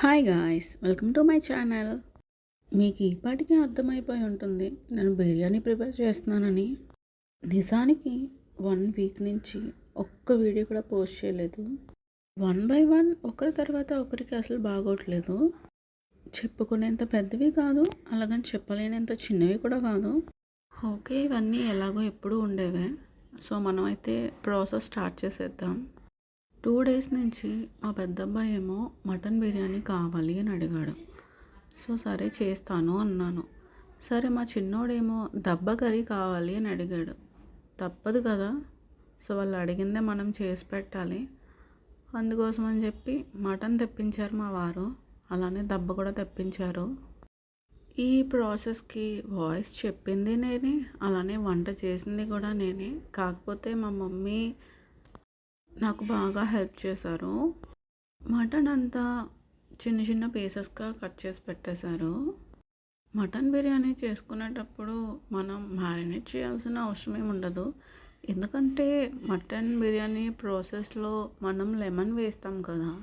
Hi guys, welcome to my channel. మీకు ఈ పాటికే అర్థమైపోయి ఉంటుంది నేను బిర్యానీ ప్రిపేర్ చేస్తున్నానని. నిజానికి 1 వీక్ నుంచి ఒక్క వీడియో కూడా పోస్ట్ చేయలేదు. 1 బై 1 ఒకరి తర్వాత ఒకరికి అసలు బాగోట్లేదు. చెప్పుకునేంత పెద్దవి కాదు, అలాగని చెప్పలేనంత చిన్నవి కూడా కాదు. ఓకే, ఇవన్నీ ఎలాగో ఎప్పుడూ ఉండేవే. సో మనమైతే ప్రాసెస్ స్టార్ట్ చేసేద్దాం. 2 డేస్ నుంచి మా పెద్దబ్బాయి ఏమో మటన్ బిర్యానీ కావాలి అని అడిగాడు. సో సరే చేస్తాను అన్నాను. సరే మా చిన్నోడేమో దబ్బ కర్రీ కావాలి అని అడిగాడు. తప్పదు కదా, సో వాళ్ళు అడిగిందే మనం చేసి పెట్టాలి. అందుకోసం అని చెప్పి మటన్ తెప్పించారు మా వారు, అలానే దబ్బ కూడా తెప్పించారు. ఈ ప్రాసెస్కి వాయిస్ చెప్పింది నేనే, అలానే వంట చేసింది కూడా నేనే. కాకపోతే మా మమ్మీ నాకు బాగా హెల్ప్ చేశారు. మటన్ అంతా చిన్న చిన్న పీసెస్గా కట్ చేసి పెట్టేశారు. మటన్ బిర్యానీ చేసుకునేటప్పుడు మనం మ్యారినేట్ చేయాల్సిన అవసరం ఏమి ఉండదు. ఎందుకంటే మటన్ బిర్యానీ ప్రాసెస్లో మనం లెమన్ వేస్తాం కదా.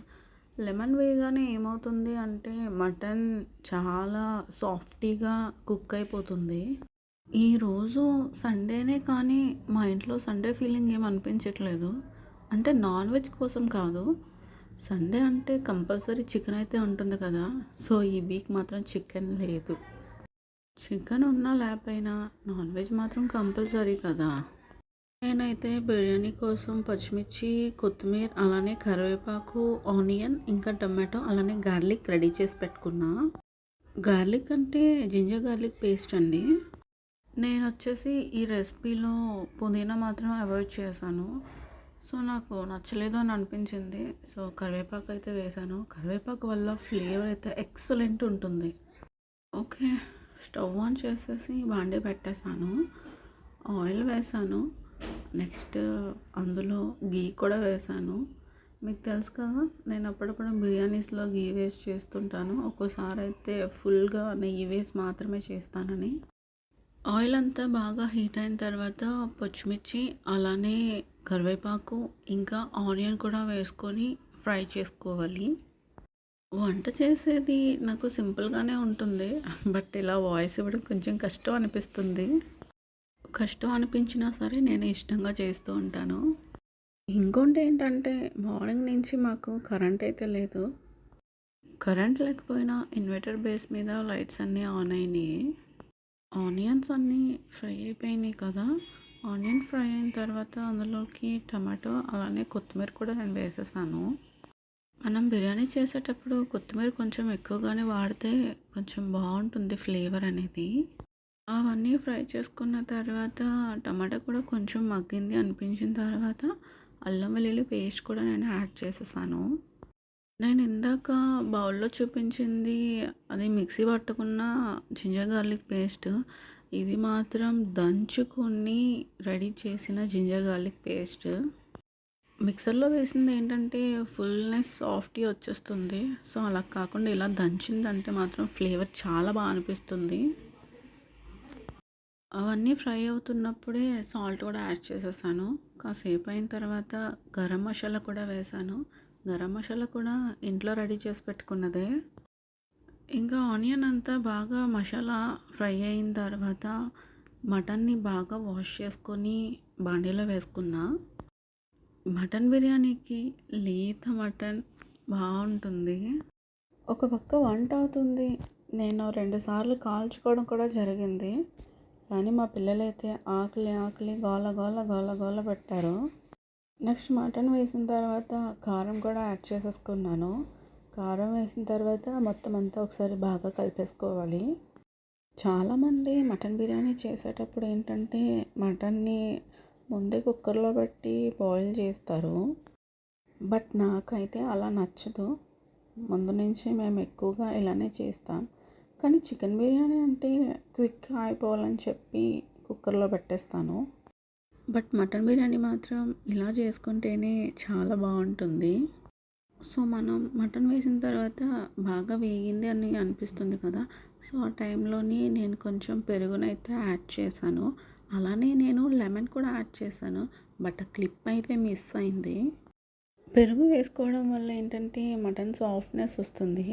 లెమన్ వేయగానే ఏమవుతుంది అంటే మటన్ చాలా సాఫ్టీగా కుక్ అయిపోతుంది. ఈరోజు సండేనే కానీ మా ఇంట్లో సండే ఫీలింగ్ ఏం అనిపించట్లేదు. అంటే నాన్ వెజ్ కోసం కాదు, సండే అంటే కంపల్సరీ చికెన్ అయితే ఉంటుంది కదా. సో ఈ వీక్ మాత్రం చికెన్ లేదు. చికెన్ ఉన్నా లేకపోయినా నాన్ వెజ్ మాత్రం కంపల్సరీ కదా. నేనైతే బిర్యానీ కోసం పచ్చిమిర్చి, కొత్తిమీర, అలానే కరివేపాకు, ఆనియన్, ఇంకా టమాటో, అలానే గార్లిక్ రెడీ చేసి పెట్టుకున్నా. గార్లిక్ అంటే జింజర్ గార్లిక్ పేస్ట్ అండి. నేను వచ్చేసి ఈ రెసిపీలో పుదీనా మాత్రం అవాయిడ్ చేశాను. సో నాకు నచ్చలేదు అని అనిపించింది. సో కరివేపాకు అయితే వేసాను. కరివేపాకు వల్ల ఫ్లేవర్ అయితే ఎక్సలెంట్ ఉంటుంది. ఓకే, స్టవ్ ఆన్ చేసేసి బాండీ పెట్టేశాను. ఆయిల్ వేసాను. నెక్స్ట్ అందులో గీ కూడా వేసాను. మీకు తెలుసు కదా, నేను అప్పుడప్పుడు బిర్యానీస్లో గీ వేస్ట్ చేస్తుంటాను. ఒక్కోసారి అయితే ఫుల్గా నెయ్యి వేసి మాత్రమే చేస్తానని. ఆయిల్ అంతా బాగా హీట్ అయిన తర్వాత పచ్చిమిర్చి, అలానే కరివేపాకు, ఇంకా ఆనియన్ కూడా వేసుకొని ఫ్రై చేసుకోవాలి. వంట చేసేది నాకు సింపుల్గానే ఉంటుంది, బట్ ఇలా వాయిస్ ఇవ్వడం కొంచెం కష్టం అనిపిస్తుంది. కష్టం అనిపించినా సరే నేను ఇష్టంగా చేస్తూ ఉంటాను. ఇంకోటి ఏంటంటే మార్నింగ్ నుంచి మాకు కరెంట్ అయితే లేదు. కరెంట్ లేకపోయినా ఇన్వర్టర్ బేస్ మీద లైట్స్ అన్నీ ఆన్ అయినాయి. ఆనియన్స్ అన్నీ ఫ్రై అయిపోయినాయి కదా. ఆనియన్ ఫ్రై అయిన తర్వాత అందులోకి టమాటో, అలానే కొత్తిమీర కూడా నేను వేసేసాను. మనం బిర్యానీ చేసేటప్పుడు కొత్తిమీర కొంచెం ఎక్కువగానే వాడితే కొంచెం బాగుంటుంది ఫ్లేవర్ అనేది. అవన్నీ ఫ్రై చేసుకున్న తర్వాత టమాటా కూడా కొంచెం మగ్గింది అనిపించిన తర్వాత అల్లం వెల్లుల్లి పేస్ట్ కూడా నేను యాడ్ చేసేసాను. నేను ఇందాక బౌల్లో చూపించింది అది మిక్సీ పట్టుకున్న జింజర్ గార్లిక్ పేస్ట్. ఇది మాత్రం దంచుకొని రెడీ చేసిన జింజర్ గార్లిక్ పేస్ట్. మిక్సర్లో వేసింది ఏంటంటే ఫుల్నెస్ సాఫ్ట్గా వచ్చేస్తుంది. సో అలా కాకుండా ఇలా దంచిందంటే మాత్రం ఫ్లేవర్ చాలా బాగా అనిపిస్తుంది. అవన్నీ ఫ్రై అవుతున్నప్పుడే సాల్ట్ కూడా యాడ్ చేసేసాను. కాసేపు అయిన తర్వాత గరం మసాలా కూడా వేసాను. గరం మసాలా కూడా ఇంట్లో రెడీ చేసి పెట్టుకున్నదే. ఇంకా ఆనియన్ అంతా బాగా మసాలా ఫ్రై అయిన తర్వాత మటన్ని బాగా వాష్ చేసుకొని బాండీలో వేసుకున్నా. మటన్ బిర్యానీకి లేత మటన్ బాగుంటుంది. ఒక పక్క వంట అవుతుంది, నేను 2 సార్లు కాల్చుకోవడం కూడా జరిగింది. కానీ మా పిల్లలైతే ఆకలి ఆకలి గోల గోల గోల గోల పెట్టారు. నెక్స్ట్ మటన్ వేసిన తర్వాత కారం కూడా యాడ్ చేసేసుకున్నాను. కారం వేసిన తర్వాత మొత్తం అంతా ఒకసారి బాగా కలిపేసుకోవాలి. చాలామంది మటన్ బిర్యానీ చేసేటప్పుడు ఏంటంటే మటన్ని ముందే కుక్కర్లో పెట్టి బాయిల్ చేస్తారు. బట్ నాకైతే అలా నచ్చదు. ముందు నుంచి మేము ఎక్కువగా ఇలానే చేస్తాం. కానీ చికెన్ బిర్యానీ అంటే క్విక్గా అయిపోవాలని చెప్పి కుక్కర్లో పెట్టేస్తాను. బట్ మటన్ బిర్యానీ మాత్రం ఇలా చేసుకుంటేనే చాలా బాగుంటుంది. సో మనం మటన్ వేసిన తర్వాత బాగా వేగింది అని అనిపిస్తుంది కదా. సో ఆ టైంలోని నేను కొంచెం పెరుగునైతే యాడ్ చేశాను. అలానే నేను లెమన్ కూడా యాడ్ చేశాను. బట్ ఆ క్లిప్ అయితే మిస్ అయింది. పెరుగు వేసుకోవడం వల్ల ఏంటంటే మటన్ సాఫ్ట్నెస్ వస్తుంది.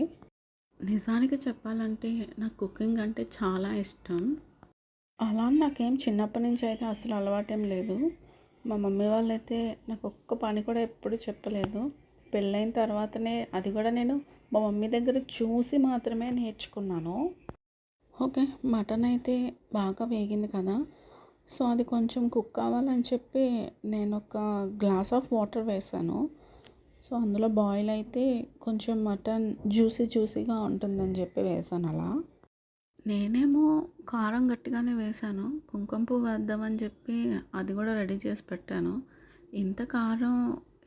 నిజానికి చెప్పాలంటే నాకు కుకింగ్ అంటే చాలా ఇష్టం. అలా అని నాకేం చిన్నప్పటి నుంచి అయితే అసలు అలవాటేం లేదు. మా మమ్మీ వాళ్ళైతే నాకు ఒక్క పని కూడా ఎప్పుడు చెప్పలేదు. పెళ్ళైన తర్వాతనే అది కూడా నేను మా మమ్మీ దగ్గర చూసి మాత్రమే నేర్చుకున్నాను. ఓకే. మటన్ అయితే బాగా వేగింది కదా! సో, అది కొంచెం కుక్ అవ్వాలని చెప్పి నేనొక గ్లాస్ ఆఫ్ వాటర్ వేశాను. సో, అందులో బాయిల్ అయితే కొంచెం మటన్ జ్యూసీగా ఉంటుందని చెప్పి వేశాను అలా. నేనేమో కారం గట్టిగానే వేశాను. కుంకుమ పువ్వు వేద్దామని చెప్పి అది కూడా రెడీ చేసి పెట్టాను. ఇంత కారం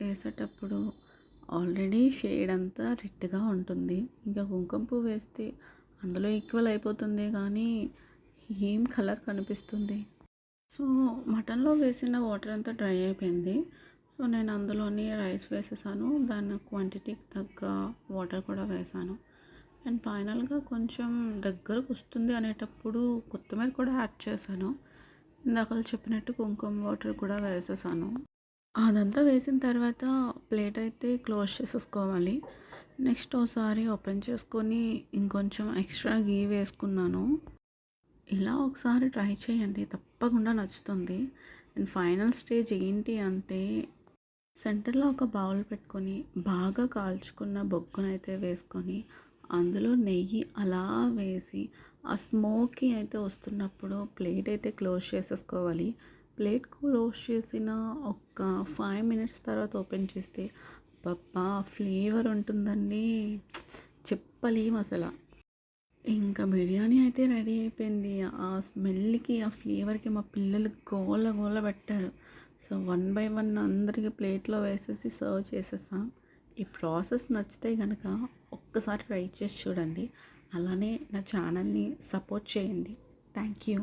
వేసేటప్పుడు ఆల్రెడీ షేడ్ అంతా రెడ్‌గా ఉంటుంది. ఇంకా కుంకుమ పువ్వు వేస్తే అందులో ఈక్వల్ అయిపోతుంది కానీ ఏం కలర్ కనిపిస్తుంది. సో, మటన్‌లో వేసిన వాటర్ అంతా డ్రై అయిపోయింది. సో, నేను అందులోని రైస్ వేసేసాను. దాని క్వాంటిటీకి తగ్గ వాటర్ కూడా వేశాను. అండ్ ఫైనల్‌గా కొంచెం దగ్గరకు వస్తుంది అనేటప్పుడు కొత్తిమీర కూడా యాడ్ చేశాను. ఇందాకల చెప్పినట్టు కుంకుమ వాటర్ కూడా వేసేసాను. అదంతా వేసిన తర్వాత ప్లేట్ అయితే క్లోజ్ చేసేసుకోవాలి. నెక్స్ట్ ఓసారి ఓపెన్ చేసుకొని ఇంకొంచెం ఎక్స్ట్రా ఘీ వేసుకున్నాను. ఇలా ఒకసారి ట్రై చేయండి, తప్పకుండా నచ్చుతుంది. అండ్ ఫైనల్ స్టేజ్ ఏంటి అంటే సెంటర్లో ఒక బౌల్ పెట్టుకొని బాగా కాల్చుకున్న బొగ్గునైతే వేసుకొని అందులో నెయ్యి అలా వేసి ఆ స్మోకీ అయితే వస్తున్నప్పుడు ప్లేట్ అయితే క్లోజ్ చేసేసుకోవాలి. ప్లేట్ క్లోజ్ చేసిన ఒక 5 మినిట్స్ తర్వాత ఓపెన్ చేస్తే అబ్బబ్బా! ఫ్లేవర్ ఉంటుందండి, చెప్పలేం అసల. ఇంకా బిర్యానీ అయితే రెడీ అయిపోయింది. ఆ స్మెల్‌కి, ఆ ఫ్లేవర్‌కి మా పిల్లలు గోల గోల పెట్టారు. సో, వన్ బై వన్ అందరికి ప్లేట్‌లో వేసేసి సర్వ్ చేసేసా. ఈ ప్రాసెస్ నచ్చితే గనక ఒక్కసారి ట్రై చేసి చూడండి. అలానే నా ఛానల్‌ని సపోర్ట్ చేయండి. Thank you.